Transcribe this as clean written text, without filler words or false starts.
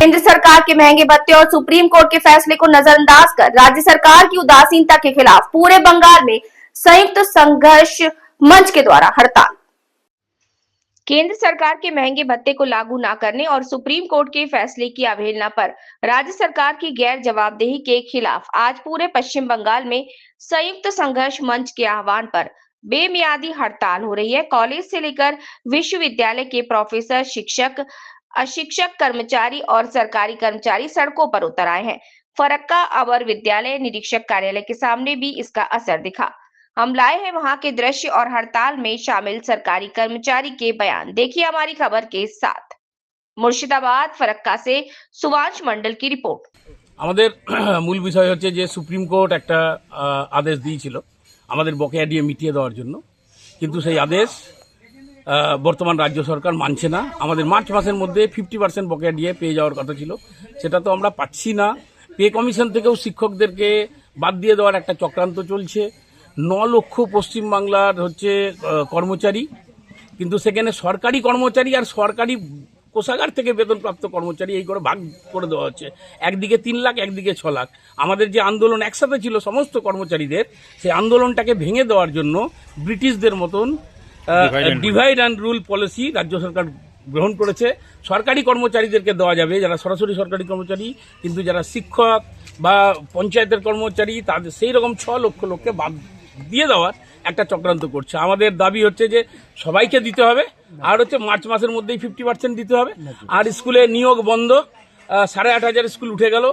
केंद्र सरकार के महंगे भत्ते और सुप्रीम कोर्ट के फैसले को नजरअंदाज कर राज्य सरकार की उदासीनता के खिलाफ पूरे बंगाल में संयुक्त संघर्ष मंच के द्वारा हड़ताल। केंद्र सरकार के महंगे भत्ते को लागू न करने और सुप्रीम कोर्ट के फैसले की अवहेलना पर राज्य सरकार की गैर जवाबदेही के खिलाफ आज पूरे पश्चिम बंगाल में संयुक्त संघर्ष मंच के आह्वान पर बेमियादी हड़ताल हो रही है। कॉलेज से लेकर विश्वविद्यालय के प्रोफेसर, शिक्षक, अशिक्षक कर्मचारी और सरकारी कर्मचारी सड़कों पर उतर आए हैं। फरक्का अवर विद्यालय निरीक्षक कार्यालय के सामने भी इसका असर दिखा। हम लाए हैं वहां के दृश्य और हड़ताल में शामिल सरकारी कर्मचारी के बयान। देखिए हमारी खबर के साथ। मुर्शिदाबाद फरक्का से सुभाष मंडल की रिपोर्ट। আমাদের মূল বিষয় হচ্ছে যে সুপ্রিম কোর্ট একটা আদেশ দিয়েছিল আমাদের বকেয়া দিয়ে মিটিয়ে দেওয়ার জন্য, কিন্তু সেই আদেশ বর্তমান রাজ্য সরকার মানছে না। আমাদের মার্চ মাসের মধ্যে 50% বকেয়া দিয়ে পেয়ে যাওয়ার কথা ছিল, সেটা তো আমরা পাচ্ছি না। পে কমিশন থেকেও শিক্ষকদেরকে বাদ দিয়ে দেওয়ার একটা চক্রান্ত চলছে। 9 লক্ষ পশ্চিমবাংলার হচ্ছে কর্মচারী, কিন্তু সেখানে সরকারি কর্মচারী আর সরকারি কোষাগার থেকে বেতনপ্রাপ্ত কর্মচারী এই করে ভাগ করে দেওয়া হচ্ছে। একদিকে 3 লাখ, একদিকে 6 লাখ। আমাদের যে আন্দোলন একসাথে ছিল সমস্ত কর্মচারীদের, সেই আন্দোলনটাকে ভেঙে দেওয়ার জন্য ব্রিটিশদের মতন ডিভাইড অ্যান্ড রুল পলিসি রাজ্য সরকার গ্রহণ করেছে। সরকারি কর্মচারীদেরকে দেওয়া যাবে যারা সরাসরি সরকারি কর্মচারী, কিন্তু যারা শিক্ষক বা পঞ্চায়েতের কর্মচারী তাদের সেই রকম 6 লক্ষ লোককে বাদ দিয়ে দেওয়ার একটা চক্রান্ত করছে। আমাদের দাবি হচ্ছে যে সবাইকে দিতে হবে, আর হচ্ছে মার্চ মাসের মধ্যেই 50% দিতে হবে। আর স্কুলে নিয়োগ বন্ধ, 8,500 স্কুল উঠে গেল।